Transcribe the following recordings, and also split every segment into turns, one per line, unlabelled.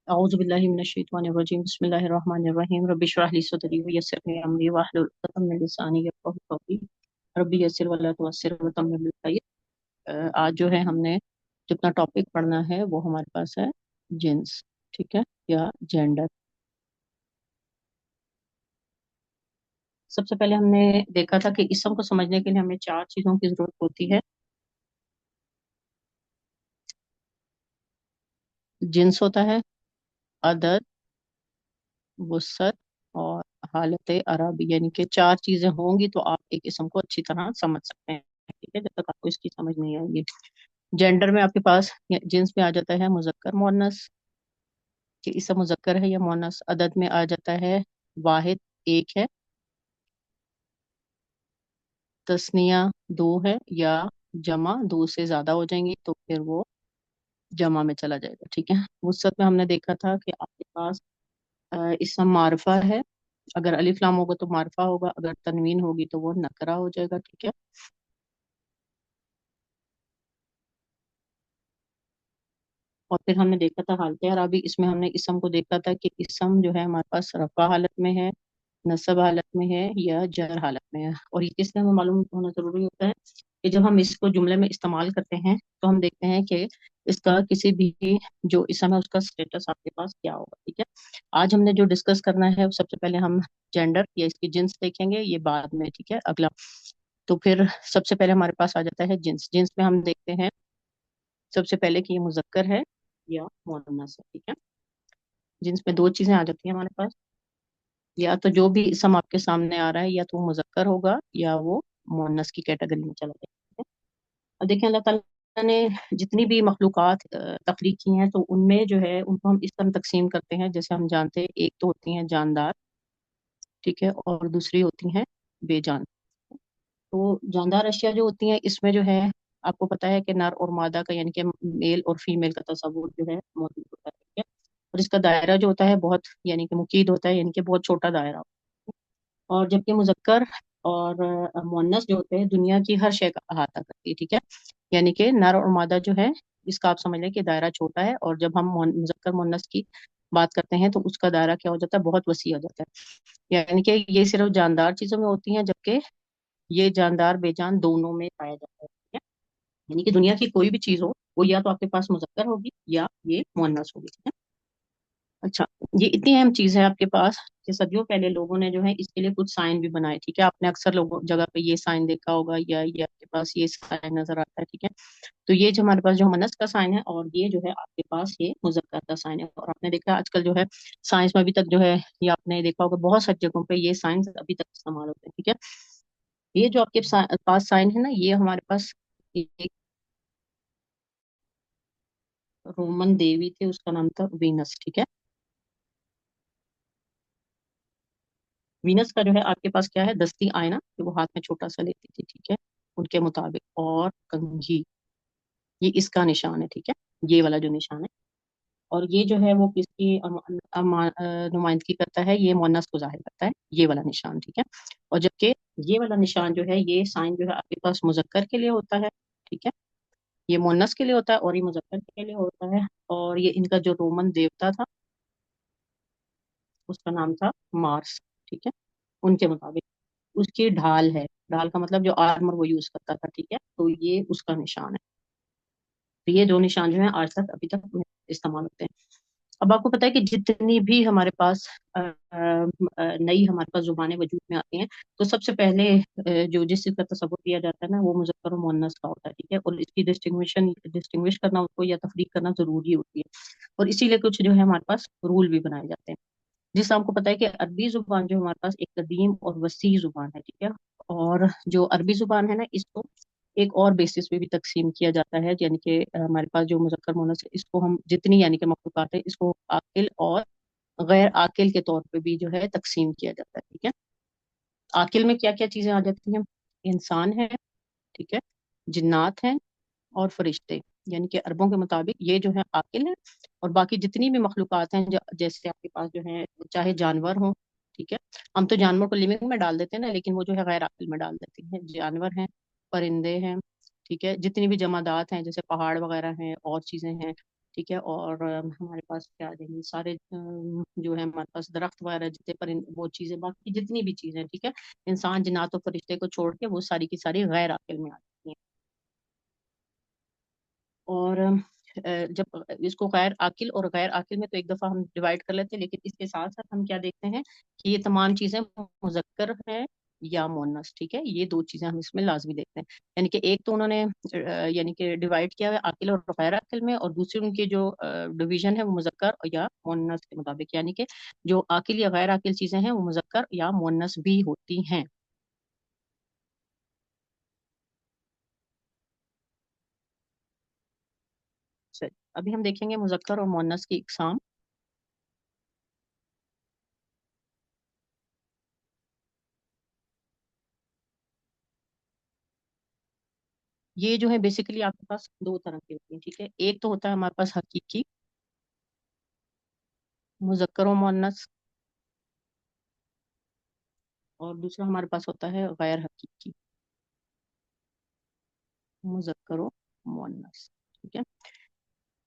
أعوذ بالله من الشيطان الرجيم بسم الله الرحمن الرحيم رب اشرح لي صدري ويسر لي أمري واحلل عقدة من لساني يفقهوا قولي ربي يسر ولا تعسر وتمم بالخير۔ आज जो है हमने जितना टॉपिक पढ़ना है वो हमारे पास है जिन्स, ठीक है, या जेंडर। सबसे पहले हमने देखा था कि इसम को समझने के लिए हमें चार चीजों की जरूरत होती है। जिन्स होता है, अदद, वसत और हालत अरब, यानी कि चार चीजें होंगी तो आप एक इसम को अच्छी तरह समझ सकते हैं। ठीक है, जब तक आपको इसकी समझ नहीं आएगी। जेंडर में आपके पास जिन्स में आ जाता है मुजक्कर मुअन्नस, कि इसम मुजक्कर है या मुअन्नस। अदद में आ जाता है वाहिद, एक है। तस्निया दो है, या जमा दो से ज्यादा हो जाएंगी तो फिर वो जमा में चला जाएगा। ठीक है, वसत में हमने देखा था कि आपके पास इसम मारफा है। अगर अलिफ लाम होगा तो मारफा होगा, अगर तनवीन होगी तो वो नकरा हो जाएगा। ठीक है, और फिर हमने देखा था हालत अराबी। इसमें हमने इसम को देखा था कि इसम जो है हमारे पास रफा हालत में है, नसब हालत में है, या जर हालत में है। और ये किसने हमें मालूम होना जरूरी होता है कि जब हम इसको जुमले में इस्तेमाल करते हैं तो हम देखते हैं कि इसका किसी भी जो इसम है उसका स्टेटस आपके पास क्या होगा। ठीक है, आज हमने जो डिस्कस करना है सबसे पहले हम जेंडर या इसकी जिन्स देखेंगे, ये बाद में। ठीक है, अगला। तो फिर सबसे पहले हमारे पास आ जाता है जिन्स। जिन्स में हम देखते हैं सबसे पहले कि ये मुजक्कर है या मुअन्नस है। ठीक है, जिन्स में दो चीजें आ जाती हैं हमारे पास, या तो जो भी इसम आपके सामने आ रहा है या तो वो मुजक्कर होगा या वो मुअन्नस की कैटेगरी में चला जाएगा। अब देखें, अल्लाह ताला ने जितनी भी मखलूकात तख्लीक की हैं तो उनमें जो है उनको हम इस तरह तकसीम करते हैं। जैसे हम जानते हैं, एक तो होती हैं जानदार, ठीक है, और दूसरी होती हैं बेजान। तो जानदार अशिया जो होती हैं इसमें जो है आपको पता है कि नर और मादा का, यानी कि मेल और फीमेल का तस्वुर जो है मौजूद होता है। ठीक है, और इसका दायरा जो होता है बहुत, यानी कि मुकीद होता है, यानी कि बहुत छोटा दायरा होता है। और जबकि मुजक्कर और मुअन्नस जो होते हैं दुनिया की हर शय का अहाता करती है। ठीक है, यानी कि नर और मादा जो है इसका आप समझ लें कि दायरा छोटा है, और जब हम मुजक्कर मुअन्नस की बात करते हैं तो उसका दायरा क्या हो जाता है, बहुत वसी हो जाता है। यानी कि ये सिर्फ जानदार चीजों में होती हैं, जबकि ये जानदार बेजान दोनों में पाया जाता है। ठीक है, यानी कि दुनिया की कोई भी चीज हो वो या तो आपके पास मुजक्कर होगी या ये मुअन्नस होगी। ठीक है, अच्छा, ये इतनी अहम चीज है आपके पास कि सदियों पहले लोगों ने जो है इसके लिए कुछ साइन भी बनाए। ठीक है, आपने अक्सर लोगों जगह पे ये साइन देखा होगा, या ये आपके पास ये साइन नजर आता है। ठीक है, तो ये जो हमारे पास जो मनस का साइन है, और ये जो है आपके पास ये मुजक्कर का साइन है। और आपने देखा आजकल जो है साइंस में अभी तक जो है, ये आपने देखा होगा बहुत सारी जगहों पे ये साइंस अभी तक इस्तेमाल होते हैं। ठीक है, ये जो आपके पास साइन है ना, ये हमारे पास एक रोमन देवी थे, उसका नाम था वीनस। ठीक है, वीनस का जो है आपके पास क्या है, दस्ती आईना जो वो हाथ में छोटा सा लेती थी। ठीक है, उनके मुताबिक, और कंघी, ये इसका निशान है। ठीक है, ये वाला जो निशान है, और ये जो है वो किसकी नुमाइंदगी करता है, ये मुअन्नस को जाहिर करता है, ये वाला निशान। ठीक है, और जबकि ये वाला निशान जो है, ये साइन जो है आपके पास मुजक्कर के लिए होता है। ठीक है, ये मुअन्नस के लिए होता है और ये मुजक्कर के लिए होता है। और ये इनका जो रोमन देवता था उसका नाम था मार्स। ठीक है, उनके मुताबिक उसकी ढाल है, ढाल का मतलब जो आर्मर वो यूज करता था। ठीक है, तो ये उसका निशान है। तो ये दो निशान जो है आज तक अभी तक इस्तेमाल होते हैं। अब आपको पता है कि जितनी भी हमारे पास नई हमारे पास जुबानें वजूद में आती हैं तो सबसे पहले जो जिस चीज का तस्वुर किया जाता है ना वो मुजक्कर और मुअन्नस का होता है। ठीक है, और इसकी डिस्टिंग्विश करना उसको या तफरीक करना जरूरी होती है। और इसीलिए कुछ जो है हमारे पास रूल भी बनाए जाते हैं। जिससे हमको पता है कि अरबी जुबान जो हमारे पास एक कदीम और वसी जुबान है। ठीक है, और जो अरबी जुबान है ना इसको एक और बेसिस पे भी तकसीम किया जाता है, यानी कि हमारे पास जो मुजक्कर मुअन्नस है इसको हम जितनी, यानी कि मखलूकात है, इसको आकिल और गैर आकिल के तौर पे भी जो है तकसीम किया जाता है। ठीक है, आकिल में क्या क्या चीजें आ जाती हैं, इंसान है, ठीक है, जिन्नात हैं, और फरिश्ते। यानी कि अरबों के मुताबिक ये जो है आकिल है, और बाकी जितनी भी मखलूकात हैं जैसे आपके पास जो है चाहे जानवर हो। ठीक है, हम तो जानवर को लिविंग में डाल देते हैं ना, लेकिन वो जो है गैर आकिल में डाल देते हैं। जानवर हैं, परिंदे हैं, ठीक है, जितनी भी जमादात हैं जैसे पहाड़ वगैरह हैं और चीजें हैं। ٹھیک ہے، اور ہمارے پاس کیا آ جائیں گے سارے جو ہے ہمارے پاس درخت وغیرہ جتنے پر وہ چیزیں، باقی جتنی بھی چیزیں، ٹھیک ہے، انسان جنات و فرشتے کو چھوڑ کے وہ ساری کی ساری غیر عاقل میں آتی ہیں. اور جب اس کو غیر عاقل اور غیر عاقل میں تو ایک دفعہ ہم ڈیوائڈ کر لیتے ہیں، لیکن اس کے ساتھ ساتھ ہم کیا دیکھتے ہیں کہ یہ تمام چیزیں مذکر ہیں یا مؤنث. ٹھیک ہے، یہ دو چیزیں ہم اس میں لازمی دیکھتے ہیں. یعنی کہ ایک تو انہوں نے یعنی کہ ڈیوائڈ کیا ہے عاقل اور غیر عاقل میں، اور دوسری ان کی جو ڈویژن ہے وہ مذکر یا مؤنث کے مطابق، یعنی کہ جو عاقل یا غیر عاقل چیزیں ہیں وہ مذکر یا مؤنث بھی ہوتی ہیں. چلیے، ابھی ہم دیکھیں گے مذکر اور مؤنث کی اقسام. یہ جو ہے بیسیکلی آپ کے پاس دو طرح کی ہوتی ہیں. ٹھیک ہے، ایک تو ہوتا ہے ہمارے پاس حقیقی مذکر و مؤنث، اور دوسرا ہمارے پاس ہوتا ہے غیر حقیقی مذکر و مؤنث. ٹھیک ہے،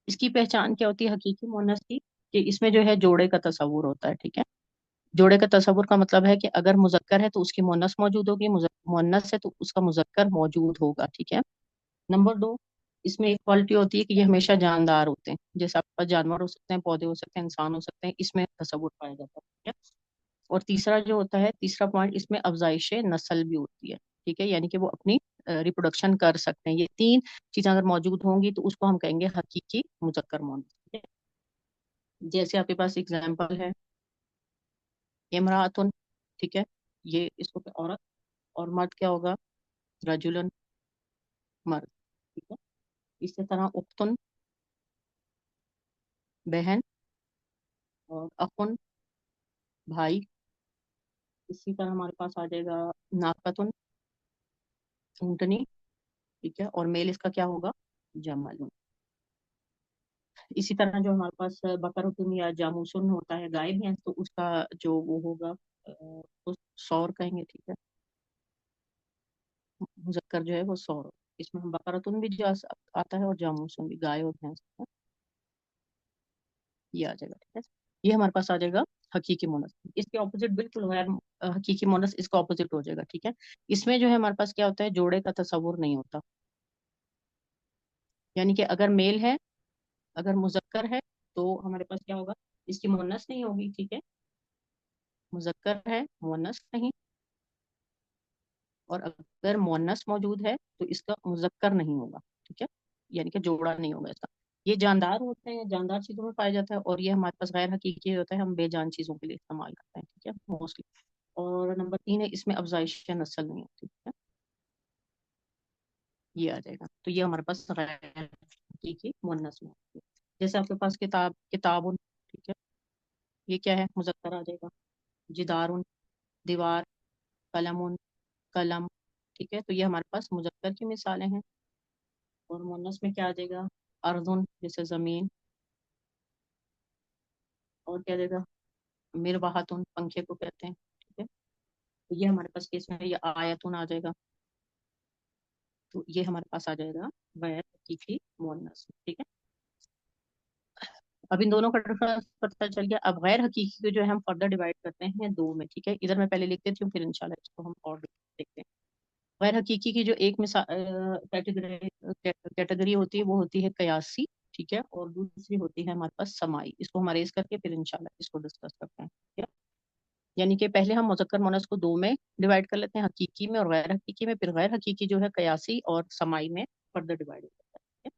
اس کی پہچان کیا ہوتی ہے حقیقی مؤنث کی؟ کہ اس میں جو ہے جوڑے کا تصور ہوتا ہے. ٹھیک ہے، جوڑے کا تصور کا مطلب ہے کہ اگر مذکر ہے تو اس کی مؤنث موجود ہوگی، مؤنث ہے تو اس کا مذکر موجود ہوگا. ٹھیک ہے. نمبر دو، اس میں ایک کوالٹی ہوتی ہے کہ یہ ہمیشہ جاندار ہوتے ہیں. جیسے آپ کے پاس جانور ہو سکتے ہیں، پودے ہو سکتے ہیں، انسان ہو سکتے ہیں، اس میں تصور پایا جاتا ہے. ٹھیک ہے. اور تیسرا جو ہوتا ہے، تیسرا پوائنٹ، اس میں افزائش نسل بھی ہوتی ہے. ٹھیک ہے، یعنی کہ وہ اپنی ریپروڈکشن کر سکتے ہیں. یہ تین چیزیں اگر موجود ہوں گی تو اس کو ہم کہیں گے حقیقی مذکر مؤنث. ٹھیک ہے؟ جیسے آپ کے پاس اگزامپل ہے امراۃن. ٹھیک ہے، یہ اس کو عورت، اور مرد کیا ہوگا؟ رجلن، مرد. ٹھیک ہے، اسی طرح اختن، بہن، اور اخن، بھائی. اسی طرح ہمارے پاس آ جائے گا ناقتن، اونٹنی. ٹھیک ہے، اور میل اس کا کیا ہوگا؟ جمل. اسی طرح جو ہمارے پاس بقرۃن یا جاموسن ہوتا ہے، گائے بھی ہیں، تو اس کا جو وہ ہوگا سور کہیں گے. ٹھیک ہے، مذکر جو ہے وہ سور. اس میں ہم بقرۃن بھی جو آتا ہے اور جاموسن بھی، گائے اور بھینس، یہ آ جائے گا. ٹھیک ہے، یہ ہمارے پاس آ جائے گا حقیقی مونس. اس کے اپوزٹ بالکل غیر حقیقی مونس اس کا اپوزٹ ہو جائے گا. ٹھیک ہے، اس میں جو ہے ہمارے پاس کیا ہوتا ہے، جوڑے کا تصور نہیں ہوتا. یعنی کہ اگر میل ہے، اگر مذکر ہے تو ہمارے پاس کیا ہوگا؟ اس کی مونس نہیں ہوگی. ٹھیک ہے، مذکر ہے مونس نہیں، اور اگر مونس موجود ہے تو اس کا مذکر نہیں ہوگا. ٹھیک ہے، یعنی کہ جوڑا نہیں ہوگا اس کا. یہ جاندار ہوتے ہیں، جاندار چیزوں میں پایا جاتا ہے، اور یہ ہمارے پاس غیر حقیقی ہوتا ہے، ہم بے جان چیزوں کے لیے استعمال کرتے ہیں. ٹھیک ہے، موسٹلی. اور نمبر تین ہے، اس میں افزائش نسل نہیں ہوتی. ٹھیک ہے، یہ آ جائے گا. تو یہ ہمارے پاس غیر حقیقی مونس میں ہوتی ہے. جیسے آپ کے پاس کتاب، کتاب. ٹھیک ہے، یہ کیا ہے؟ مذکر آ جائے گا. جدار، دیوار. قلم، قلم. ٹھیک ہے، تو یہ ہمارے پاس مذکر کی مثالیں ہیں. اور مونس میں کیا آ جائے گا؟ ارضن، جیسے زمین. اور کیا جائے گا؟ مرباحتن، پنکھے کو کہتے ہیں. ٹھیک ہے، تو یہ ہمارے پاس کیس میں یہ آیتن آ جائے گا. تو یہ ہمارے پاس آ جائے گا غیر حقیقی مونس. ٹھیک ہے، اب ان دونوں کا ڈفرنس پتہ چل گیا. اب غیر حقیقی کو جو ہے ہم فردر ڈیوائڈ کرتے ہیں دو میں. ٹھیک ہے، ادھر میں پہلے لکھ دیتی ہوں، پھر انشاءاللہ اس کو ہم اور دیکھتے ہیں. غیر حقیقی کی جو ایک مثال کیٹیگری ہوتی ہے وہ ہوتی ہے قیاسی. ٹھیک ہے، اور دوسری ہوتی ہے ہمارے پاس سمائی. اس کو ہم اریز کر کے پھر انشاءاللہ اس کو ڈسکس کرتے ہیں. ٹھیک ہے، یعنی کہ پہلے ہم مذکر مونس کو دو میں ڈیوائڈ کر لیتے ہیں، حقیقی میں اور غیر حقیقی میں. پھر غیر حقیقی جو ہے قیاسی اور سمائی میں فردر ڈیوائڈ ہوتا ہے. ٹھیک ہے؟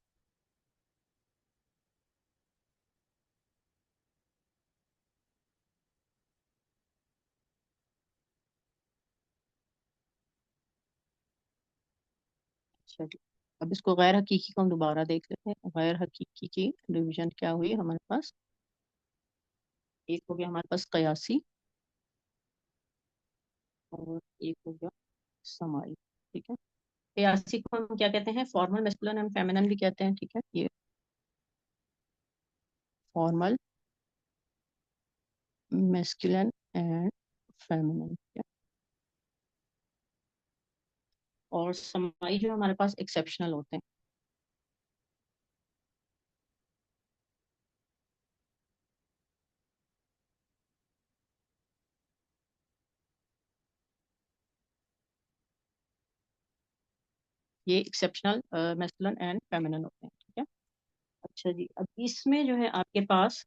اچھا جی، اب اس کو غیر حقیقی کو ہم دوبارہ دیکھ لیتے ہیں. غیر حقیقی کی ڈویژن کیا ہوئی ہمارے پاس؟ ایک ہو گیا ہمارے پاس قیاسی، اور ایک ہو گیا سمائی. ٹھیک ہے، قیاسی کو ہم کیا کہتے ہیں؟ فارمل میسکولن اینڈ فیمینن بھی کہتے ہیں. ٹھیک ہے، یہ فارمل میسکولن اینڈ فیمینن. اور سمائی جو ہمارے پاس ایکسیپشنل ہوتے ہیں. یہ ایکسیپشنل میسکولن اینڈ فیمینن ہوتے ہیں، ٹھیک ہے. اچھا جی، اب اس میں جو ہے آپ کے پاس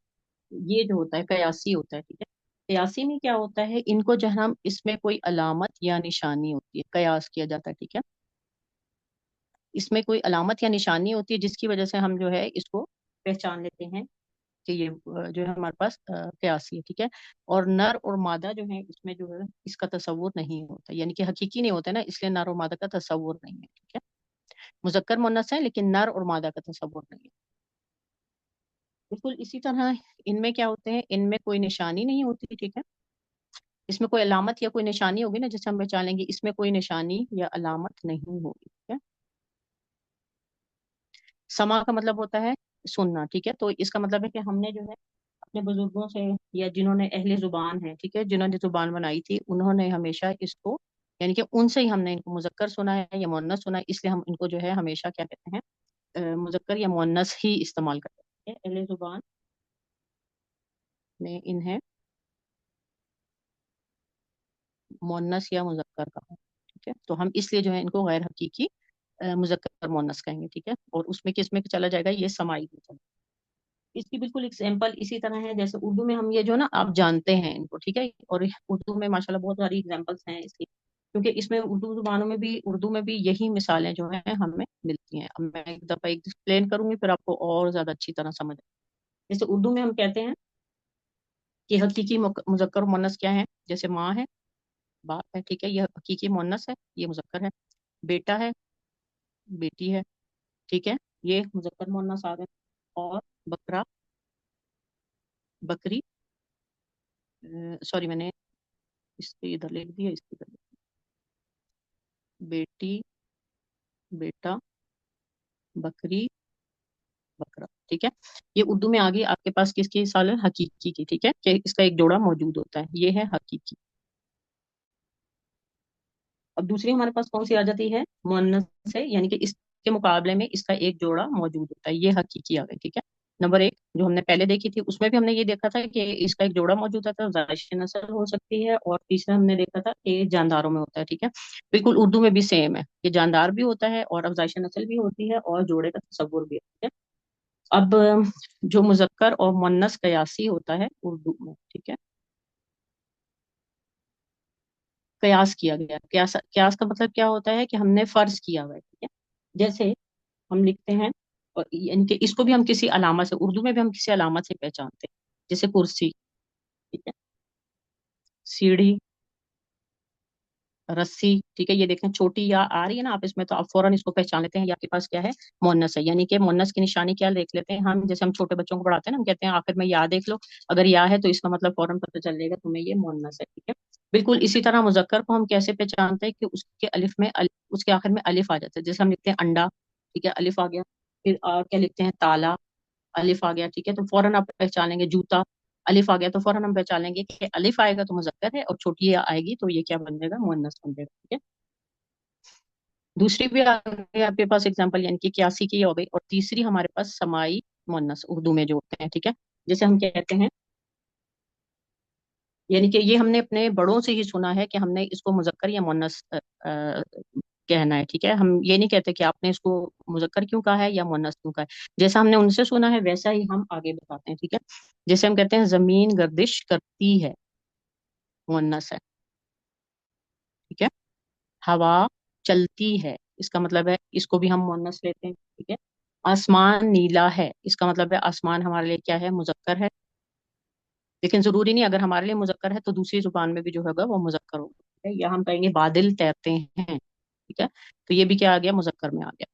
یہ جو ہوتا ہے قیاسی ہوتا ہے، ٹھیک ہے. قیاسی میں کیا ہوتا ہے، ان کو جو ہے ہم اس میں کوئی علامت یا نشانی ہوتی ہے، قیاس کیا جاتا ہے، ٹھیک ہے. اس میں کوئی علامت یا نشانی ہوتی ہے جس کی وجہ سے ہم جو ہے اس کو پہچان لیتے ہیں کہ یہ جو ہے ہمارے پاس قیاسی ہے، ٹھیک ہے. اور نر اور مادہ جو ہے اس میں جو ہے اس کا تصور نہیں ہوتا، یعنی کہ حقیقی نہیں ہوتا نا، اس لیے نر اور مادہ کا تصور نہیں ہے، ٹھیک ہے. مذکر مؤنث ہے لیکن نر اور مادہ کا تصور نہیں ہے. بالکل اسی طرح ان میں کیا ہوتے ہیں، ان میں کوئی نشانی نہیں ہوتی، ٹھیک ہے. اس میں کوئی علامت یا کوئی نشانی ہوگی نا جیسے ہم پہچان لیں گے، اس میں کوئی نشانی یا علامت نہیں ہوگی، ٹھیک ہے. سما کا مطلب ہوتا ہے سننا، ٹھیک ہے. تو اس کا مطلب ہے کہ ہم نے جو ہے اپنے بزرگوں سے یا جنہوں نے اہل زبان ہے، ٹھیک ہے، جنہوں نے زبان بنائی تھی، انہوں نے ہمیشہ اس کو، یعنی کہ ان سے ہی ہم نے ان کو مذکر سنا ہے یا مؤنث سنا ہے، اس لیے ہم ان کو جو ہے ہمیشہ کیا کہتے ہیں، مذکر یا مؤنث ہی استعمال کرتے ہیں. اہل زبان نے انہیں مؤنث یا مذکر کہا، ٹھیک ہے. تو ہم اس لیے جو ہے ان کو غیر حقیقی مذکر مؤنث کہیں گے، ٹھیک ہے. اور اس میں کس میں چلا جائے گا، یہ سماعی میں چلا. اس کی بالکل ایگزامپل اسی طرح ہے جیسے اردو میں ہم یہ جو نا آپ جانتے ہیں ان کو، ٹھیک ہے. اور اردو میں ماشاءاللہ بہت ساری ایگزامپلس ہیں اس کی، کیونکہ اس میں اردو زبانوں میں بھی، اردو میں بھی یہی مثالیں جو ہیں ہمیں ملتی ہیں. اب میں ایک دفعہ ایکسپلین کروں گی پھر آپ کو اور زیادہ اچھی طرح سمجھ آئے. جیسے اردو میں ہم کہتے ہیں کہ حقیقی مذکر و مؤنث کیا ہے، جیسے ماں ہے، باپ ہے، ٹھیک ہے، یہ حقیقی مؤنث ہے، یہ مذکر ہے. بیٹا ہے، بیٹی ہے، ٹھیک ہے، یہ مذکر مؤنث آ گئے. اور بکرا، بکری، سوری میں نے اس کی ادھر لکھ دیا، اس کی ادھر لکھ دیا. بیٹی، بیٹا، بکری، بکرا، ٹھیک ہے. یہ اردو میں آگے آپ کے پاس کس کی مثال ہے، حقیقی کی، ٹھیک ہے، کہ اس کا ایک جوڑا موجود ہوتا ہے، یہ ہے حقیقی. اب دوسری ہمارے پاس کون سی آ جاتی ہے، مؤنث ہے، یعنی کہ اس کے مقابلے میں اس کا ایک جوڑا موجود ہوتا ہے، یہ حقیقی آ گئی، ٹھیک ہے. نمبر ایک جو ہم نے پہلے دیکھی تھی اس میں بھی ہم نے یہ دیکھا تھا کہ اس کا ایک جوڑا موجود ہوتا ہے، زائش نسل ہو سکتی ہے. اور تیسرا ہم نے دیکھا تھا کہ جانداروں میں ہوتا ہے، ٹھیک ہے. بالکل اردو میں بھی سیم ہے کہ جاندار بھی ہوتا ہے اور افزائش نسل بھی ہوتی ہے اور جوڑے کا تصور بھی ہے. اب جو مذکر اور مؤنث قیاسی ہوتا ہے اردو میں، ٹھیک ہے، قیاس کیا گیا. قیاس کا مطلب کیا ہوتا ہے کہ ہم نے فرض کیا ہوا ہے، ٹھیک ہے. جیسے ہم لکھتے ہیں، اور یعنی کہ اس کو بھی ہم کسی علامت سے، اردو میں بھی ہم کسی علامت سے پہچانتے ہیں. جیسے کرسی، ٹھیک ہے، سیڑھی، رسی، ٹھیک ہے. یہ دیکھیں چھوٹی یا آ رہی ہے نا آپ اس میں، تو آپ فوراً اس کو پہچان لیتے ہیں یا آپ کے پاس کیا ہے، مؤنث ہے. یعنی کہ مؤنث کی نشانی کیا دیکھ لیتے ہیں ہم، جیسے ہم چھوٹے بچوں کو پڑھاتے ہیں نا، ہم کہتے ہیں آخر میں یا دیکھ لو، اگر یا ہے تو اس کا مطلب فوراً پتہ چل جائے گا تمہیں یہ مؤنث ہے، ٹھیک ہے. بالکل اسی طرح مذکر کو ہم کیسے پہچانتے ہیں کہ اس کے الف میں اس کے آخر میں الف آ جاتا ہے. جیسے ہم لکھتے ہیں انڈا، ٹھیک ہے، الف آ گیا. پھر کیا لکھتے ہیں، تالا، الف آ گیا، ٹھیک ہے. تو فوراً آپ پہچانیں گے. جوتا، الف آ گیا تو فوراً ہم پہچانیں گے کہ الف آئے گا تو مذکر ہے اور چھوٹی یا آئے گی تو یہ کیا بن جائے گا، مؤنث بن جائے گا، ٹھیک ہے. دوسری بھی آ گئی آپ کے پاس ایگزامپل، یعنی کہ قیاسی کی ہو گئی. اور تیسری ہمارے پاس سمائی مؤنث اردو میں جو ہوتے ہیں، ٹھیک ہے. جیسے ہم کہتے ہیں، یعنی کہ یہ ہم نے اپنے بڑوں سے ہی سنا ہے کہ ہم نے اس کو مذکر یا مؤنث کہنا ہے، ٹھیک ہے. ہم یہ نہیں کہتے کہ آپ نے اس کو مذکر کیوں کہا ہے یا مؤنث کیوں کہا ہے. جیسا ہم نے ان سے سنا ہے ویسا ہی ہم آگے بتاتے ہیں، ٹھیک ہے. جیسے ہم کہتے ہیں زمین گردش کرتی ہے، مؤنث ہے، ٹھیک ہے. ہوا چلتی ہے، اس کا مطلب ہے اس کو بھی ہم مؤنث لیتے ہیں، ٹھیک ہے. آسمان نیلا ہے، اس کا مطلب ہے آسمان ہمارے لیے کیا ہے، مذکر ہے. لیکن ضروری نہیں، اگر ہمارے لیے مذکر ہے تو دوسری زبان میں بھی جو ہوگا وہ مذکر ہوگا، ٹھیک ہے. یا ہم کہیں گے بادل تیرتے ہیں، ٹھیک ہے. تو یہ بھی کیا آ گیا، مذکر میں آ گیا.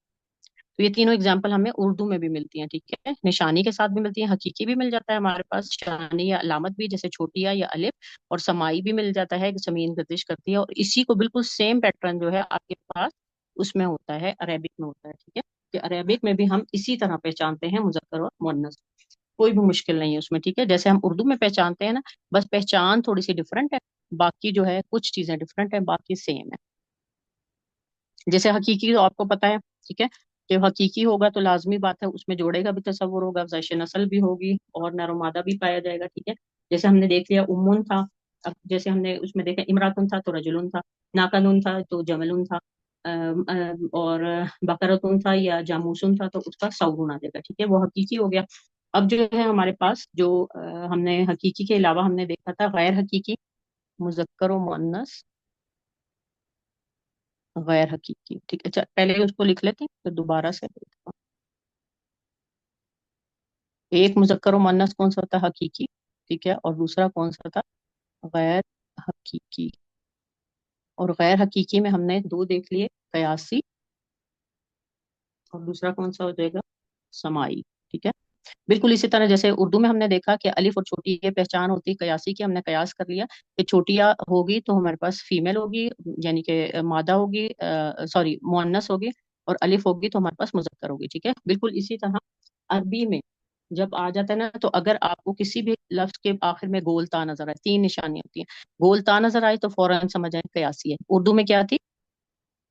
تو یہ تینوں اگزامپل ہمیں اردو میں بھی ملتی ہیں، ٹھیک ہے. نشانی کے ساتھ بھی ملتی ہیں، حقیقی بھی مل جاتا ہے ہمارے پاس، شانی یا علامت بھی جیسے چھوٹی یا الف. اور سمائی بھی مل جاتا ہے کہ زمین گردش کرتی ہے. اور اسی کو بالکل سیم پیٹرن جو ہے آپ کے پاس اس میں ہوتا ہے، عربک میں ہوتا ہے، ٹھیک ہے. کہ عربک میں بھی ہم اسی طرح پہچانتے ہیں مذکر اور مؤنث. کوئی بھی مشکل نہیں ہے اس میں، ٹھیک ہے. جیسے ہم اردو میں پہچانتے ہیں نا، بس پہچان تھوڑی سی ڈفرنٹ ہے، باقی جو ہے کچھ چیزیں ڈفرنٹ ہے، باقی سیم ہے. جیسے حقیقی تو آپ کو پتا ہے، ٹھیک ہے، کہ حقیقی ہوگا تو لازمی بات ہے اس میں جوڑے کا بھی تصور ہوگا، افزائش نسل بھی ہوگی اور نر و مادہ بھی پایا جائے گا، ٹھیک ہے. جیسے ہم نے دیکھ لیا امن تھا، اب جیسے ہم نے اس میں دیکھا امراتن تھا تو رجلن تھا، ناقانون تھا تو جملن تھا. और बकरतुन था या जामूसुन था तो उसका सौगुन आ जाएगा, ठीक है, वो हकीकी हो गया। अब जो है हमारे पास जो हमने हकीकी के अलावा हमने देखा था गैर हकीकी, मुजक्कर और मुअन्नस गैर हकीकी, ठीक है। अच्छा पहले उसको लिख लेते हैं तो दोबारा से एक मुजक्कर और मुअन्नस कौन सा होता है? हकीकी, ठीक है, और दूसरा कौन सा था? गैर हकीकी। और गैर हकीकी में हमने दो देख लिए, कयासी और दूसरा कौन सा हो जाएगा? समाई, ठीक है। बिल्कुल इसी तरह जैसे उर्दू में हमने देखा कि अलिफ और छोटी ये पहचान होती है कयासी की, हमने कयास कर लिया कि छोटिया होगी तो हमारे पास फीमेल होगी, यानी कि मादा होगी, सॉरी मुअन्नस होगी, और अलिफ होगी तो हमारे पास मुजक्कर होगी, ठीक है। बिल्कुल इसी तरह अरबी में जब आ जाता है ना, तो अगर आपको किसी भी लफ्ज के आखिर में गोलता नजर आए, तीन निशानियां होती हैं, गोलता नजर आए तो फौरन समझ आए कयासी है। उर्दू में क्या थी?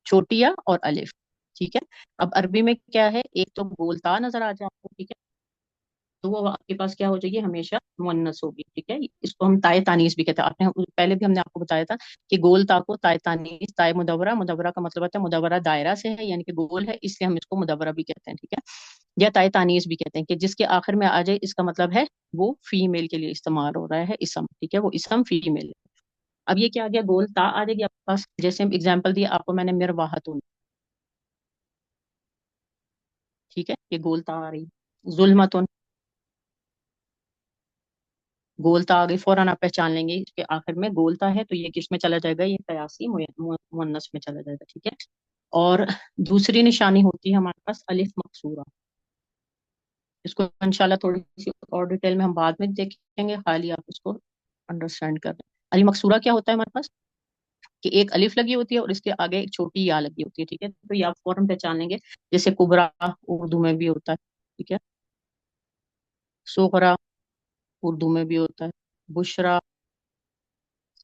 छोटिया और अलिफ, ठीक है। अब अरबी में क्या है? एक तो गोलता नजर आ जाए आपको, ठीक है, तो वो आपके पास क्या हो जाएगी? हमेशा मुअन्नस होगी, ठीक है। इसको हम ताए तानीस भी कहते हैं। आपने पहले भी हमने आपको बताया था कि गोल ता को ताए तानीस, ताए मुदव्वरा, मुदव्वरा का मतलब होता है मुदव्वरा दायरा से है, यानी कि गोल है, इसलिए हम इसको मुदव्वरा भी कहते हैं, ठीक है। या ताए तानीस भी कहते हैं कि जिसके आखिर में आ जाए, इसका मतलब है वो फीमेल के लिए इस्तेमाल हो रहा है, इसम, ठीक है, वो इसम फीमेल है। अब ये क्या आ गया? गोल ता आ जाएगी आपके पास। जैसे एग्जाम्पल दिया आपको मैंने, मिरवाहतुन, ठीक है, ये गोल ता आ रही। जुल्मतुन, गोलता आ गई, फौरन आप पहचान लेंगे इसके आखिर में गोलता है तो ये किस में चला जाएगा? ये कयासी मुअन्नस में चला जाएगा, ठीक है। और दूसरी निशानी होती है हमारे पास अलिफ मकसूरा। इसको इंशाल्लाह थोड़ी सी और डिटेल में हम बाद में देखेंगे, खाली आप उसको अंडरस्टैंड कर लें। अलिफ मकसूरा क्या होता है हमारे पास? कि एक अलिफ लगी होती है और इसके आगे एक छोटी या लगी होती है, ठीक है, तो ये आप फौरन पहचान लेंगे। जैसे कुबरा उर्दू में भी होता है, ठीक है, सुगरा उर्दू में भी होता है, बुशरा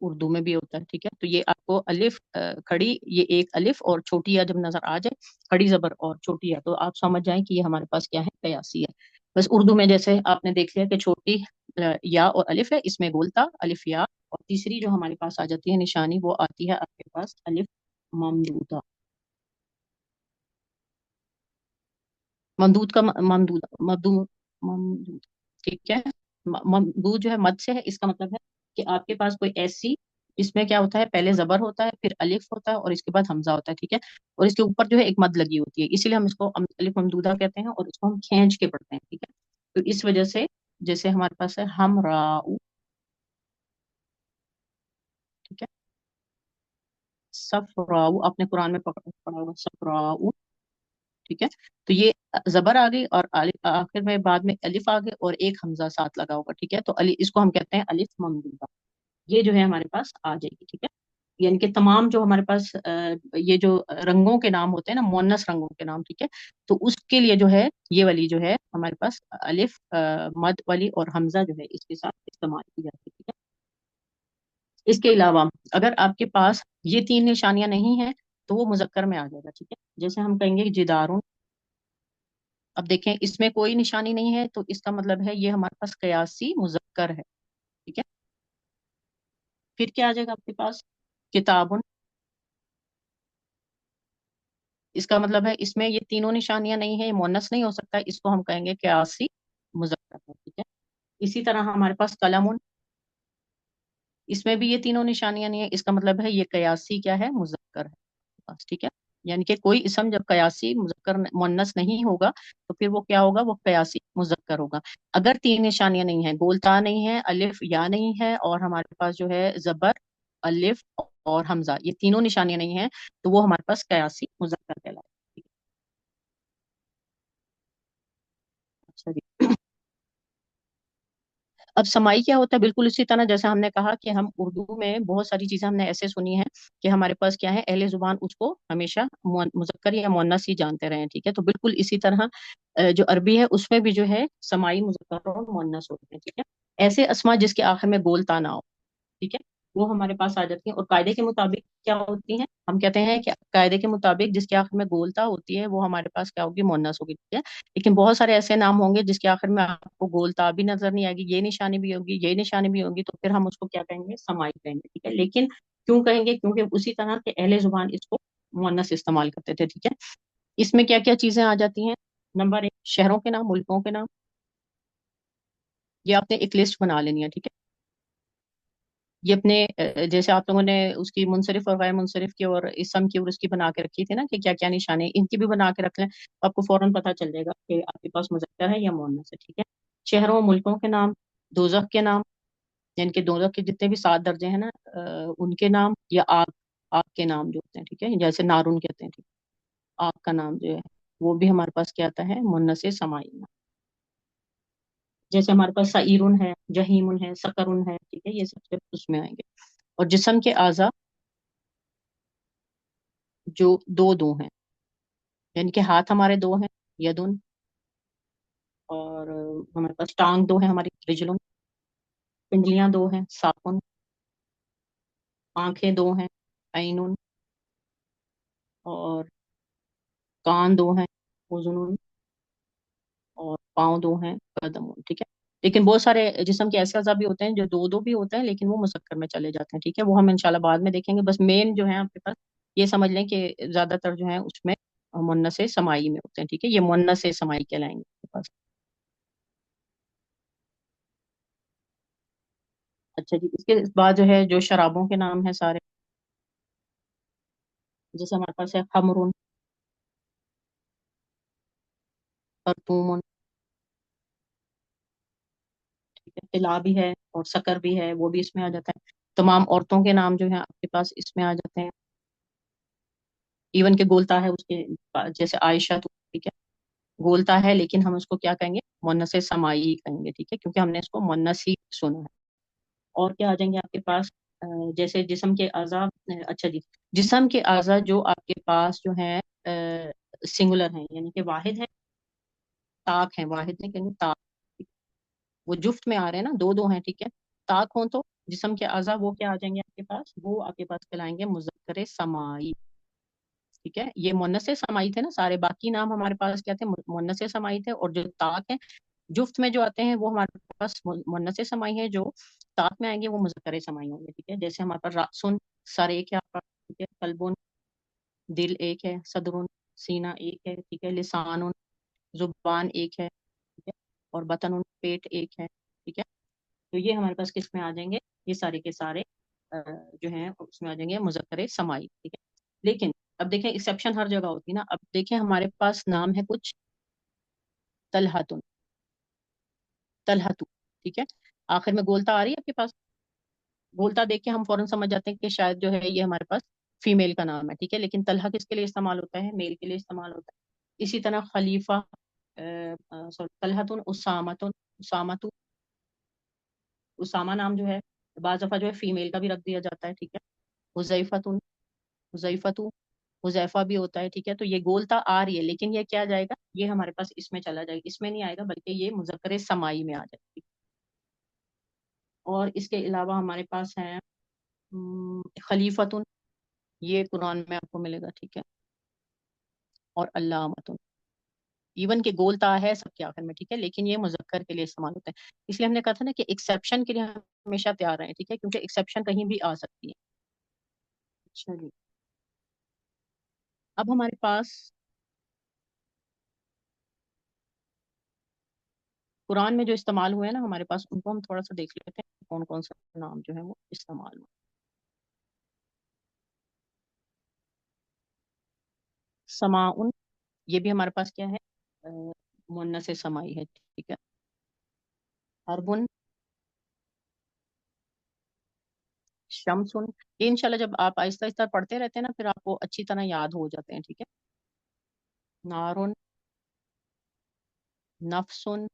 उर्दू में भी होता है, ठीक है। तो ये आपको अलिफ खड़ी, ये एक अलिफ और छोटी या जब नजर आ जाए, खड़ी जबर और छोटी या, तो आप समझ जाएं कि ये हमारे पास क्या है? कयासी है। बस उर्दू में जैसे आपने देख लिया कि छोटी या और अलिफ है, इसमें गोलता अलिफ या, और तीसरी जो हमारे पास आ जाती है निशानी, वो आती है आपके पास अलिफ ममदूदा। ममदूद का ममदूद ममदूद ममदूद, ठीक है। ममदूद जो है मद से है, इसका मतलब है कि आपके पास कोई ऐसी, इसमें क्या होता है? पहले जबर होता है, फिर अलिफ होता है और इसके बाद हमजा होता है, ठीक है, और इसके ऊपर जो है एक मद लगी होती है, इसीलिए हम इसको अलिफ ममदूदा कहते हैं और इसको हम खींच के पढ़ते हैं, ठीक है। तो इस वजह से जैसे हमारे पास है हम राउ, ठीक है, सफराउ, आपने कुरान में पढ़ा होगा सफराउ, ठीक है। तो ये जबर आ गई और आखिर में बाद में अलिफ आ गई और एक हमजा साथ लगा होगा, ठीक है, तो अली, इसको हम कहते हैं अलिफ ममदूदा। ये जो है हमारे पास आ जाएगी, ठीक है। यानी कि तमाम जो हमारे पास ये जो रंगों के नाम होते हैं ना, मुअन्नस रंगों के नाम, ठीक है, तो उसके लिए जो है ये वाली जो है हमारे पास अलिफ मद वाली और हमजा जो है इसके साथ इस्तेमाल की जाती है, ठीक है। इसके अलावा अगर आपके पास ये तीन निशानियां नहीं है तो वो मुजक्कर में आ जाएगा, ठीक है। जैसे हम कहेंगे जिदारुन, अब देखें इसमें कोई निशानी नहीं है तो इसका मतलब है ये हमारे पास कयासी मुजक्कर है, ठीक है। फिर क्या आ जाएगा आपके पास? किताबुन, इसका मतलब है इसमें ये तीनों निशानियां नहीं है, ये मुअन्नस नहीं हो सकता, इसको हम कहेंगे कयासी मुजक्कर है, ठीक है। इसी तरह हमारे पास कलमुन, इसमें भी ये तीनों निशानियां नहीं है, इसका मतलब है ये कयासी क्या है? मुजक्कर है बस, ठीक है। यानी कि कोई इसम जब कयासी मुजक्कर मुअन्नस नहीं होगा तो फिर वो क्या होगा? वो कयासी मुजक्कर होगा। अगर तीन निशानियां नहीं है, गोलता नहीं है, अलिफ या नहीं है, और हमारे पास जो है जबर अलिफ और हमजा, ये तीनों निशानियां नहीं है, तो वो हमारे पास कयासी मुजक्कर कहलाता है, ठीक है? अच्छा जी। अब समाई क्या होता है? बिल्कुल इसी तरह जैसे हमने कहा कि हम उर्दू में बहुत सारी चीजें हमने ऐसे सुनी है कि हमारे पास क्या है, अहले जुबान उसको हमेशा मुजक्कर या मुअन्नस ही जानते रहे हैं, ठीक है। तो बिल्कुल इसी तरह जो अरबी है उसमें भी जो है समाई मुजक्कर और मुअन्नस होते हैं, ठीक है। ऐसे अस्मा जिसके आखिर में गोलता ना हो, ठीक है, वो हमारे पास आ जाती है। और कायदे के मुताबिक क्या होती हैं? हम कहते हैं कि कायदे के मुताबिक जिसके आखिर में गोलता होती है वो हमारे पास क्या होगी? मुअन्नस होगी, ठीक है। लेकिन बहुत सारे ऐसे नाम होंगे जिसके आखिर में आपको गोलता भी नजर नहीं आएगी, ये निशानी भी होगी, ये निशानी भी होगी, तो फिर हम उसको क्या कहेंगे? समाई कहेंगे, ठीक है। लेकिन क्यों कहेंगे? क्योंकि उसी तरह के अहले जुबान इसको मुअन्नस इस्तेमाल करते थे, ठीक है। इसमें क्या क्या चीजें आ जाती हैं? नंबर एक, शहरों के नाम, मुल्कों के नाम। ये आपने एक लिस्ट बना लेनी है, ठीक है। ये अपने जैसे आप लोगों ने उसकी मुनसरिफ और गैर मुनसरिफ की और इसम की और उसकी बना के रखी थी ना कि क्या क्या निशाने, इनकी भी बना के रख लें, तो आपको फौरन पता चल जाएगा कि आपके पास मुज़क्कर है या मुअन्नस है, ठीक है। शहरों मुल्कों के नाम, दोजख के नाम, यानी कि दोजख के जितने भी 7 दर्जे हैं ना, उनके नाम, या आग, आग के नाम जो होते हैं, ठीक है, जैसे नारून कहते हैं, ठीक है? आग का नाम जो है वो भी हमारे पास क्या आता है? मुन्नस समाई में। जैसे हमारे पास सईरुन है, जहीमुन है, सकरुन है, ठीक है, ये सब सिर्फ उसमें आएंगे। और जिस्म के आज़ा जो दो दो हैं, यानी कि हाथ हमारे दो हैं, यदुन, और हमारे पास टांग दो है हमारी, रिजलुन, पिंडलियां दो हैं, साकुन, आंखें दो हैं, ऐनुन, और कान दो हैं, उजुनुन, और पाँव दो हैं, कदमुन, ठीक है। लेकिन बहुत सारे जिस्म के ऐसे अज़ा भी होते हैं जो दो दो भी होते हैं, लेकिन वो मुसक्कर में चले जाते हैं, ठीक है, वो हम इंशाल्लाह बाद में देखेंगे। बस मेन जो है आपके पास ये समझ लें कि ज्यादातर जो है उसमें मुन्नस समाई में होते हैं, ठीक है, ये मुन्नस समाई कहलाएंगे आपके पास। अच्छा जी, इसके बाद जो है जो शराबों के नाम है सारे, जैसे हमारे पास है खमरुन, करतूमुन, ठीक है, तिला भी है और शक्कर भी है, वो भी इसमें आ जाता है। तमाम औरतों के नाम जो है आपके पास इसमें आ जाते हैं। इवन के गोलता है उसके, जैसे आयशा तो, ठीक है, गोलता है, लेकिन हम उसको क्या कहेंगे? मुन्नस समाई कहेंगे, ठीक है, क्योंकि हमने इसको मुन्नस ही सुना है। और क्या आ जाएंगे आपके पास? जैसे जिस्म के आज़ा, अच्छा जी, जिस्म के आज़ा जो आपके पास जो है सिंगुलर हैं, यानी कि वाहिद है, ताक है, वाहिद नहीं कहेंगे, ताक, वो जुफ्त में आ रहे हैं ना, दो दो हैं, ठीक है। ताक हो तो जिस्म के आज़ा वो क्या आ जाएंगे आपके पास? वो आपके पास कहलाएंगे मुज़क्कर समाई, ठीक है। ये मुन्नस समाई थे ना सारे, बाकी नाम हमारे पास क्या थे? मुन्नस समाई थे। और जो ताक है जुफ्त में जो आते हैं वो हमारे पास मुन्नस समाई है, जो ताक में आएंगे वो मुज़क्कर समाई होंगे, ठीक है। जैसे हमारे पास रासुन, सर एक है आपका, ठीक है, कल्बुन, दिल एक है, सदरुन, सीना एक है, ठीक है, लिसानुन, जुबान एक है, ठीक है, और बतनुन, पेट एक है, ठीक है। तो ये हमारे पास किस में आ जाएंगे? ये सारे के सारे जो हैं उसमें आ जाएंगे मुज़क्कर समाई, ठीक है। लेकिन अब देखें, एक्सेप्शन हर जगह होती है ना। अब देखें हमारे पास नाम है कुछ, तलहतुन, तलहतु, ठीक है, आखिर में गोलता आ रही है आपके पास। गोलता देख के हम फौरन समझ जाते हैं कि शायद जो है ये हमारे पास फीमेल का नाम है, ठीक है, लेकिन तलहा किसके लिए इस्तेमाल होता है? मेल के लिए इस्तेमाल होता है। इसी तरह खलीफा, सॉरी, तलहतुन, उसामतुन, उसामतु, उसामा नाम जो है बाज दफा जो है फीमेल का भी रख दिया जाता है, ठीक है। हुजैफतुन, हुजैफतु, हुजैफा भी होता है, ठीक है। तो ये गोलता आ रही है, लेकिन ये क्या जाएगा? ये हमारे पास इसमें चला जाएगा, इसमें नहीं आएगा, बल्कि ये मुज़क्कर समाई में आ जाएगी। और इसके अलावा हमारे पास है खलीफतुन, ये कुरान में आपको मिलेगा, ठीक है। और अल्लामतुन, इवन के गोलता है सबके आखिर में, ठीक है, लेकिन ये मुज़क्कर के लिए इस्तेमाल होता है। इसलिए हमने कहा था ना कि एक्सेप्शन के लिए हम हमेशा तैयार रहें, ठीक है, क्योंकि एक्सेप्शन कहीं भी आ सकती है। अच्छा जी, अब हमारे पास कुरान में जो इस्तेमाल हुए हैं ना हमारे पास, उनको हम थोड़ा सा देख लेते हैं, कौन कौन सा नाम जो है वो इस्तेमाल हुआ। समाउन, ये भी हमारे पास क्या है? मुन्नस समाई है, ठीक है। हरबुन, शमसुन, ये इंशाल्लाह जब आप आहिस्ता आहिस्ता पढ़ते रहते हैं ना, फिर आपको अच्छी तरह याद हो जाते हैं, ठीक है। नारुन, नफसुन,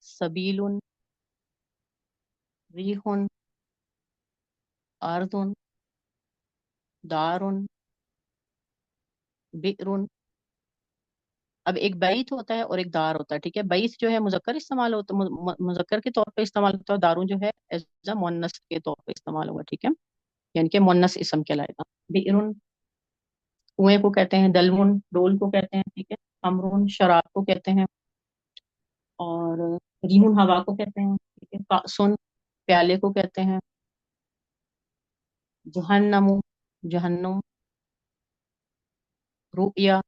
सबीलुन, रीहुन, अर्दुन, दारुन, बिरुन। अब एक बैत होता है और एक दार होता है, ठीक है। बैत जो है मुजक्कर इस्तेमाल होता है, मुजक्कर के तौर पे इस्तेमाल होता है, और दारुन जो है एज अ मुन्नस के तौर पे इस्तेमाल होगा, ठीक है, यानी कि मुन्नस इसम कहलाएगा। बिरुन, कुएं को कहते हैं, दलमुन, डोल को कहते हैं, ठीक है, अमरुन, शराब को कहते हैं, और रिहुन, हवा को कहते हैं, ठीक है, कासुन, प्याले को कहते हैं, जहन्नमु, जहन्नुम, रुया,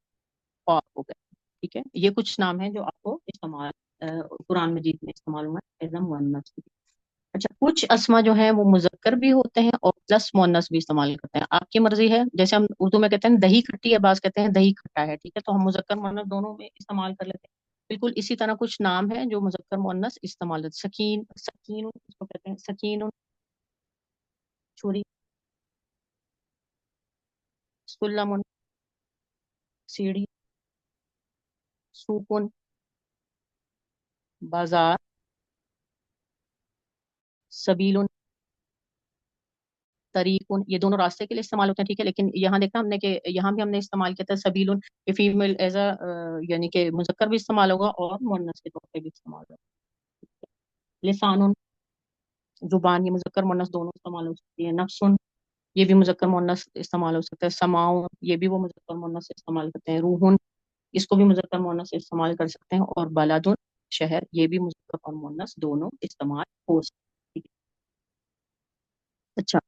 खौफ हो गया। ठीक है, ये कुछ नाम है जो आपको इस्तेमाल कुरान मजीद में इस्तेमाल हुआ है एज अ मुअन्नस। अच्छा, कुछ अस्मा जो है वो मुजक्कर भी होते हैं और प्लस मुअन्नस भी इस्तेमाल करते हैं, आपकी मर्जी है। जैसे हम उर्दू में कहते हैं दही खट्टी है, बाज कहते हैं दही खट्टा है, ठीक है, तो हम मुजक्कर मुअन्नस दोनों में इस्तेमाल कर लेते हैं। बिल्कुल इसी तरह कुछ नाम है जो मुजक्कर मुअन्नस इस्तेमाल होते हैं। सकीन, सकीन इसको कहते हैं, सकीन, छुरी, सुल्लम, सीढ़ी, सूकुन, बाजार, सबीलुन, तरीकुन, ये दोनों रास्ते के लिए इस्तेमाल होते हैं, ठीक है। लेकिन यहाँ देखा हमने कि यहाँ भी हमने इस्तेमाल किया था सबीलुन, ये फीमेल एज अ यानी कि मुजक्कर भी इस्तेमाल होगा और मुअन्नस के तौर पे भी इस्तेमाल होगा। लिसानुन, जुबान, ये मुजक्कर मुअन्नस दोनों इस्तेमाल हो सकती है। नफ्सुन, ये भी मुजक्कर मुअन्नस इस्तेमाल हो सकता है। समाउन, ये भी वो मुजक्कर मुअन्नस से इस्तेमाल करते हैं। रूहुन, इसको भी मुजक्कर मुअन्नस से इस्तेमाल कर सकते हैं। और बलदुन, शहर, ये भी मुजक्कर और मुअन्नस दोनों इस्तेमाल हो सकते हैं। अच्छा,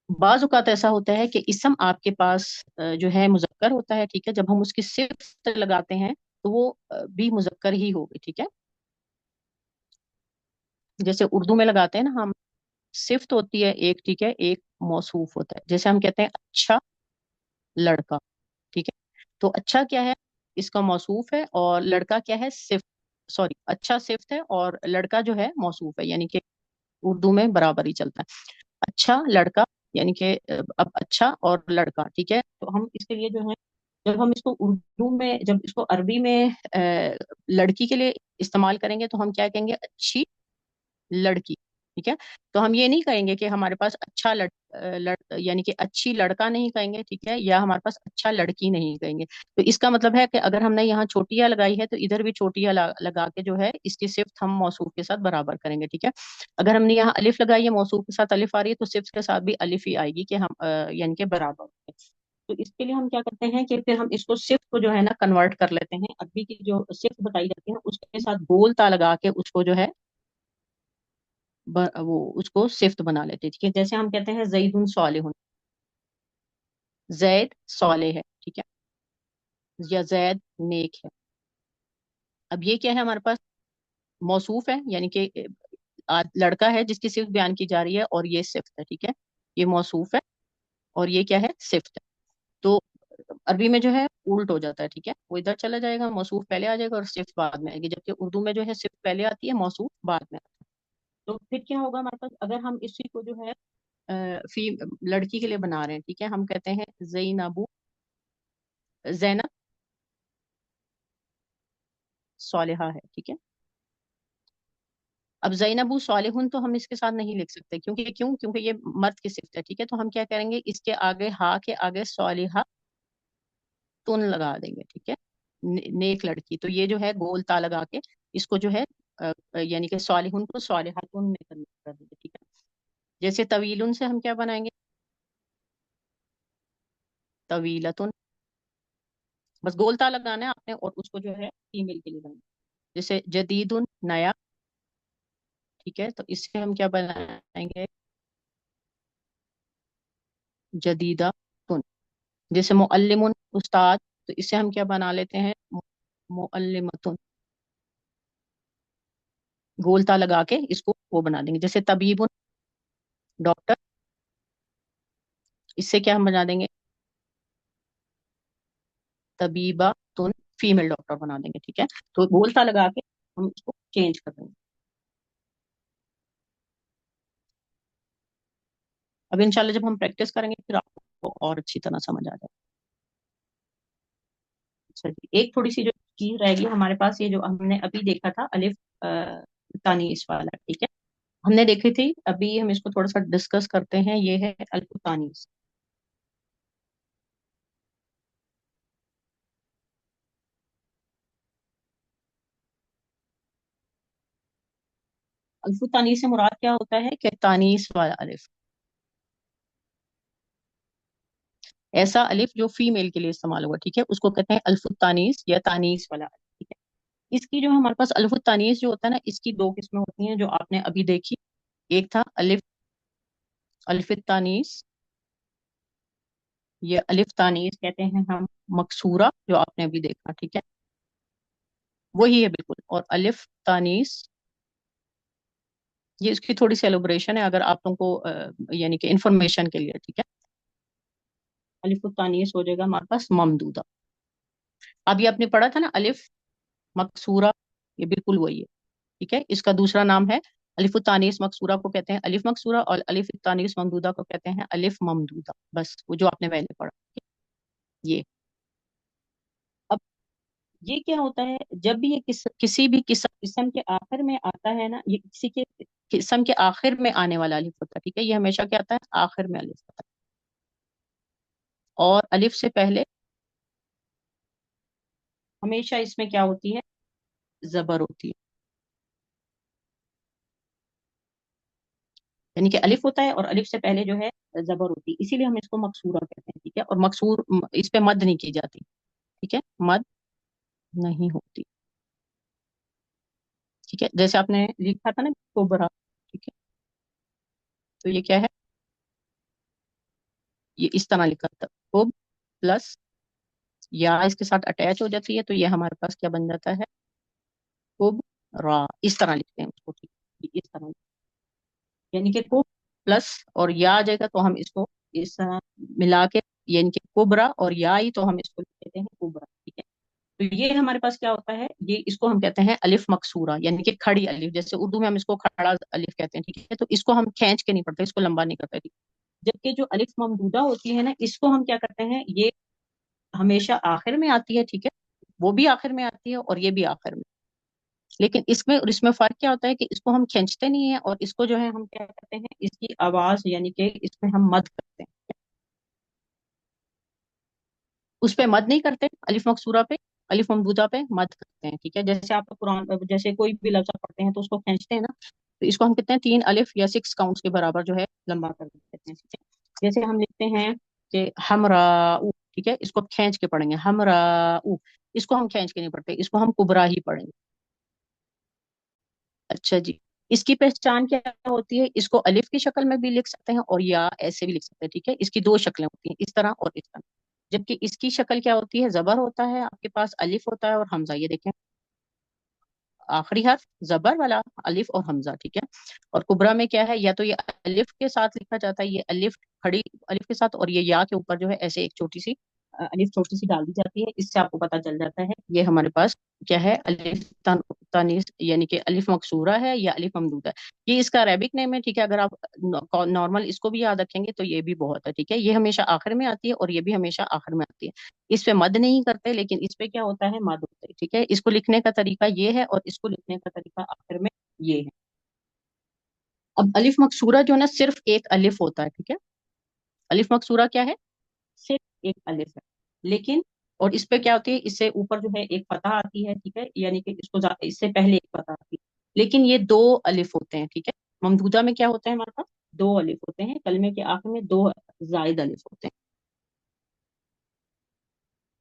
बाज औक़ात ऐसा होता है कि इसम आपके पास जो है मुजक्कर होता है, ठीक है, जब हम उसकी सिफ्त लगाते हैं तो वो भी मुजक्कर ही होगी, ठीक है। जैसे उर्दू में लगाते हैं ना हम, सिफ्त होती है एक, ठीक है, एक मौसूफ होता है। जैसे हम कहते हैं अच्छा लड़का, ठीक है, तो अच्छा क्या है, इसका मौसूफ है, और लड़का क्या है, सिफ्त, सॉरी, अच्छा सिफ्त है और लड़का जो है मौसूफ है, यानी कि उर्दू में बराबर ही चलता है। अच्छा लड़का, यानी कि अब अच्छा और लड़का, ठीक है, तो हम इसके लिए जो है, जब हम इसको उर्दू में, जब इसको अरबी में लड़की के लिए इस्तेमाल करेंगे तो हम क्या कहेंगे, अच्छी लड़की, ठीक है। तो हम ये नहीं कहेंगे कि हमारे पास अच्छा यानी कि अच्छी लड़का नहीं कहेंगे, ठीक है, या हमारे पास अच्छा लड़की नहीं कहेंगे। तो इसका मतलब है कि अगर हमने यहाँ छोटिया लगाई है तो इधर भी छोटिया लगा के जो है इसकी सिफ्त हम मौसूफ के साथ बराबर करेंगे, ठीक है। अगर हमने यहाँ अलिफ लगाई है, मौसूफ के साथ अलिफ आ रही है, तो सिफ्त के साथ भी अलिफ ही आएगी कि हम यानी कि बराबर है। तो इसके लिए हम क्या करते हैं कि फिर हम इसको सिफ्त को जो है ना कन्वर्ट कर लेते हैं, अरबी की जो सिफ्त बताई जाती है उसके साथ गोल ता लगा के उसको जो है वो उसको सिफ्त बना लेते हैं, ठीक है। जैसे हम कहते हैं जईदुन सालिहुन, जैद सालेह है, ठीक है, या जैद नेक है। अब ये क्या है हमारे पास, मौसूफ है, यानी कि लड़का है जिसकी सिफ्त बयान की जा रही है और ये सिफ्त है, ठीक है, ये मौसूफ है और ये क्या है, सिफ्त है। तो अरबी में जो है उल्ट हो जाता है, ठीक है, वो इधर चला जाएगा, मौसूफ पहले आ जाएगा और सिफ्त बाद में आएगी, जबकि उर्दू में जो है सिफ्त पहले आती है, मौसूफ बाद में आता है। तो फिर क्या होगा हमारे पास, अगर हम इसी को जो है फी लड़की के लिए बना रहे हैं, ठीक है, हम कहते हैं जैनबू, जैनब सालिहा है, ठीक है। अब जैनबू सालिहुन तो हम इसके साथ नहीं लिख सकते, क्योंकि ये मर्द की सिफ्त है, ठीक है, तो हम क्या करेंगे, इसके आगे हा के आगे सालिहा तुन लगा देंगे, ठीक है, नेक लड़की, तो ये जो है गोल ता लगा के इसको जो है यानी कि सालिहुन को सालिहातुन में कन्वर्ट कर देंगे, ठीक है। जैसे तवीलुन से हम क्या बनाएंगे, तवीलतुन, बस गोल ता लगाना है आपने और उसको जो है फीमेल के लिए बनाना। जैसे जदीदुन नया, ठीक है, तो इससे हम क्या बनाएंगे, जदीदा तुन। जैसे मुअल्लिमुन उस्ताद, तो इससे हम क्या बना लेते हैं, मुअल्लिमतुन, गोलता लगा के इसको वो बना देंगे। जैसे तबीबुन डॉक्टर, इससे क्या हम बना देंगे, तबीबा तुन फीमेल डॉक्टर बना देंगे, ठीक है। तो गोलता लगा के हम इसको चेंज कर देंगे। अब इंशाल्लाह जब हम प्रैक्टिस करेंगे फिर आपको और अच्छी तरह समझ आ जाएगा। अच्छा जी, एक थोड़ी सी जो चीज रहेगी हमारे पास, ये जो हमने अभी देखा था अलिफ तानीस वाला, ठीक है, हमने देखी थी, अभी हम इसको थोड़ा सा डिस्कस करते हैं, ये है अल्फ तानीस। अल्फ तानीस से मुराद क्या होता है कि तानीस वाला अलिफ, ऐसा अलिफ जो फीमेल के लिए इस्तेमाल हुआ, ठीक है, उसको कहते हैं अल्फ तानीस या तानीस वाला अलिफ, ठीक है। इसकी जो हमारे पास अल्फ तानीस जो होता है ना, इसकी दो किस्में होती हैं जो आपने अभी देखी। एक था अलिफ, अल्फ तानीस, ये अलिफ तानीस कहते हैं हम मकसूरा, जो आपने अभी देखा, ठीक है, वही है बिल्कुल। और अलिफ तानीस, ये इसकी थोड़ी सी एलोब्रेशन है अगर आप लोगों को यानी कि इंफॉर्मेशन के लिए, ठीक है। अलिफ तानीस हो जाएगा हमारे पास ममदूदा। अब ये आपने पढ़ा था ना अलिफ मकसूरा, ये बिल्कुल वही है, ठीक है। इसका दूसरा नाम है अलिफ तानीस मकसूरा को कहते हैं अलिफ मकसूरा, और अलिफ तानीस ममदूदा को कहते हैं अलिफ ममदूदा। बस वो जो आपने पहले पढ़ा, ये। अब ये क्या होता है, जब भी ये किसी भी किस्म के आखिर में आता है ना, ये किसी के किस्म के आखिर में आने वाला अलिफ होता है, ठीक है। ये हमेशा क्या आता है, आखिर में अलिफ होता है। और अलिफ से पहले हमेशा इसमें क्या होती है, जबर होती है। यानी कि अलिफ होता है और अलिफ से पहले जो है जबर होती है, इसीलिए हम इसको मकसूरा कहते हैं, ठीक है। और मकसूर, इस पे मद नहीं की जाती, ठीक है, मद नहीं होती, ठीक है। जैसे आपने लिखा था ना कोबरा, ठीक है, तो ये क्या है, ये इस तरह लिखा था, कोब प्लस या इसके साथ अटैच हो जाती है, तो ये हमारे पास क्या बन जाता है, कोब रा। इस तरह लिखते हैं उसको, ठीक है, इस तरह। यानी कि कोब प्लस और या आ जाएगा, तो हम इसको इस तरह मिला के, यानी कि कुबरा और या ही, तो हम इसको लिख देते हैं कुबरा, ठीक है। तो ये हमारे पास क्या होता है, ये इसको हम कहते हैं अलिफ मकसूरा, यानी कि खड़ी अलिफ। जैसे उर्दू में हम इसको खड़ा अलिफ कहते हैं, ठीक है। तो इसको हम खींच के नहीं पढ़ते, इसको लंबा नहीं करते, ठीक है। जबकि जो अलिफ ममदूदा होती है ना, इसको हम क्या करते हैं, ये हमेशा आखिर में आती है, ठीक है। वो भी आखिर में आती है और ये भी आखिर में। लेकिन इसमें और इसमें फर्क क्या होता है कि इसको हम खींचते नहीं है, और इसको जो है हम क्या करते हैं, इसकी आवाज यानी कि इसमें हम मद करते हैं। उस पे मद नहीं करते, अलिफ मकसूरा पे, अलिफ ममदूदा पे मद करते हैं, ठीक है। जैसे आप कुरान, जैसे कोई भी लफ्ज आप पढ़ते हैं तो उसको खींचते हैं ना, तो इसको हम कहते हैं 3 अलिफ या 6 काउंट्स के बराबर जो है लंबा कर देते हैं, ठीक है। जैसे हम लिखते हैं कि हमरा, ठीक है, इसको खींच के पढ़ेंगे हमरा, इसको हम खींच के नहीं पढ़ते, इसको हम कुबरा ही पढ़ेंगे। अच्छा जी। इसकी पहचान क्या होती है, इसको अलिफ की शक्ल में भी लिख सकते हैं और या ऐसे भी लिख सकते हैं, ठीक है। इसकी दो शक्लें होती हैं, इस तरह और इस तरह। जबकि इसकी शक्ल क्या होती है, जबर होता है आपके पास, अलिफ होता है और हमजा, ये देखें, आखिरी हर्फ जबर वाला अलिफ और हमजा, ठीक है। और कुबरा में क्या है, या तो ये अलिफ के साथ लिखा जाता है, ये अलिफ खड़ी अलिफ के साथ, और ये या के ऊपर जो है ऐसे एक छोटी सी अलिफ छोटी सी डाल दी जाती है। इससे आपको पता चल जाता है ये हमारे पास क्या है, अलिफ तानीस, यानी कि अलिफ मकसूरा है या अलिफ ममदूदा है। ये इसका अरेबिक नेम है, ठीक है। अगर आप नॉर्मल इसको भी याद रखेंगे तो ये भी बहुत है, ठीक है। ये हमेशा आखिर में आती है और ये भी हमेशा आखिर में आती है। इस पे मद नहीं करते, लेकिन इस पे क्या होता है, मद होता है, ठीक है। इसको लिखने का तरीका ये है और इसको लिखने का तरीका आखिर में ये है। अब अलिफ मकसूरा जो है ना, सिर्फ एक अलिफ होता है, ठीक है। अलिफ मकसूरा क्या है, सिर्फ एक अलिफ है। लेकिन और इस पे क्या होती है, इससे ऊपर जो है एक फतह आती है, ठीक है, यानी कि इससे पहले एक फतह आती है। लेकिन ये दो अलिफ होते हैं, ठीक है। ममदूदा में क्या होता है हमारे पास, दो अलिफ होते हैं, कलमे के आखिर में दो जायद अलिफ होते हैं।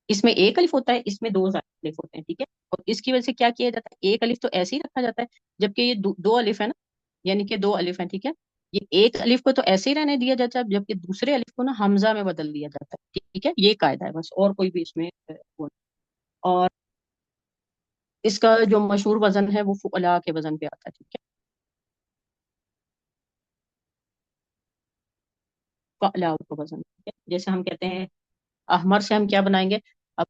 इसमें एक अलिफ होता है, इसमें दो अलिफ होते हैं, ठीक है। और इसकी वजह से क्या किया जाता है, एक अलिफ तो ऐसे ही रखा जाता है, जबकि ये दो अलिफ है ना, यानी कि दो अलिफ है, ठीक है। ये एक अलिफ को तो ऐसे ही रहने दिया जाता है, जबकि दूसरे अलिफ को ना हमजा में बदल दिया जाता है, ठीक है। ये कायदा है बस, और कोई भी इसमें वो नहीं। और इसका जो मशहूर वजन है वो फुअला के वजन पे आता है, ठीक है। फअला का वजन, ठीक है। जैसे हम कहते हैं अहमर से हम क्या बनाएंगे, अब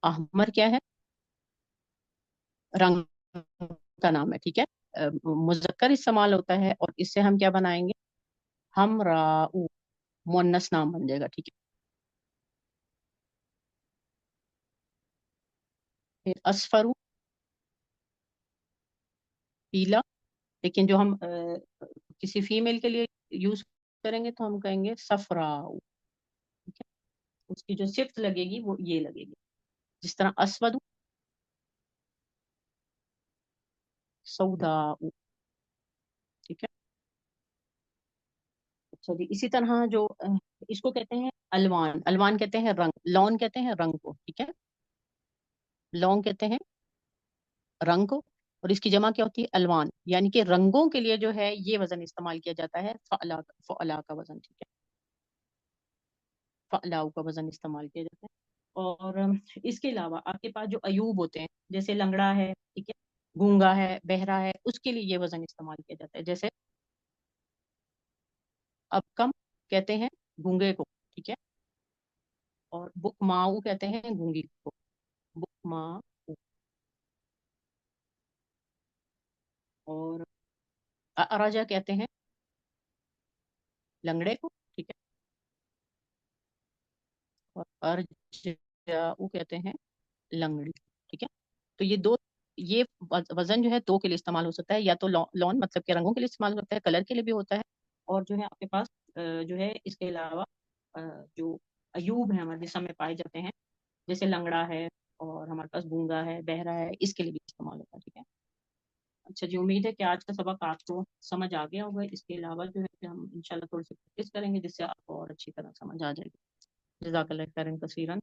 अहमर क्या है, रंग का नाम है, ठीक है। मुजक्कर इस्तेमाल होता है, और इससे हम क्या बनाएंगे, हम राउ, मुअन्नस नाम बन जाएगा, ठीक है। फिर असफरू, पीला। लेकिन जो हम किसी फीमेल के लिए यूज करेंगे तो हम कहेंगे सफराउ, ठीक है। उसकी जो सिफ्त लगेगी वो ये लगेगी, जिस तरह असवदु, सऊदाउ, ठीक है। अच्छा जी। इसी तरह जो इसको कहते हैं अलवान, अलवान कहते हैं रंग, लौन कहते हैं रंग को, ठीक है। लौन कहते हैं रंग को, और इसकी जमा क्या होती है, अलवान, यानी कि रंगों के लिए जो है ये वजन इस्तेमाल किया जाता है, फअला, फअला का वजन, ठीक है। فعلاؤ کا وزن استعمال کیا جاتا ہے۔ اور اس کے علاوہ آپ کے پاس جو ایوب ہوتے ہیں، جیسے لنگڑا ہے، ٹھیک ہے، گونگا ہے، بہرا ہے، اس کے لیے یہ وزن استعمال کیا جاتا ہے۔ جیسے اب کم کہتے ہیں گونگے کو، ٹھیک ہے، اور بک ماؤ کہتے ہیں گونگی کو، بک ماؤ، اور اراجا کہتے ہیں لنگڑے کو، ٹھیک ہے، اور ارجاؤ کہتے ہیں لنگڑی، ٹھیک ہے۔ تو یہ دو، یہ وزن جو ہے دو کے لیے استعمال ہو سکتا ہے، یا تو لون مطلب کہ رنگوں کے لیے استعمال ہوتا ہے، کلر کے لیے بھی ہوتا ہے، اور جو ہے آپ کے پاس جو ہے اس کے علاوہ جو ایوب ہیں ہمارے جسم میں پائے جاتے ہیں، جیسے لنگڑا ہے اور ہمارے پاس گونگا ہے، بہرا ہے، اس کے لیے بھی استعمال ہوتا ہے، ٹھیک ہے۔ اچھا جی، امید ہے کہ آج کا سبق آپ کو سمجھ آ گیا ہوگا۔ اس کے علاوہ جو ہے کہ ہم انشاءاللہ تھوڑی سی پریکٹس کریں گے، جس سے آپ کو اور اچھی طرح سمجھ آ جائے گی۔ جزاک اللہ خیرن کثیرن۔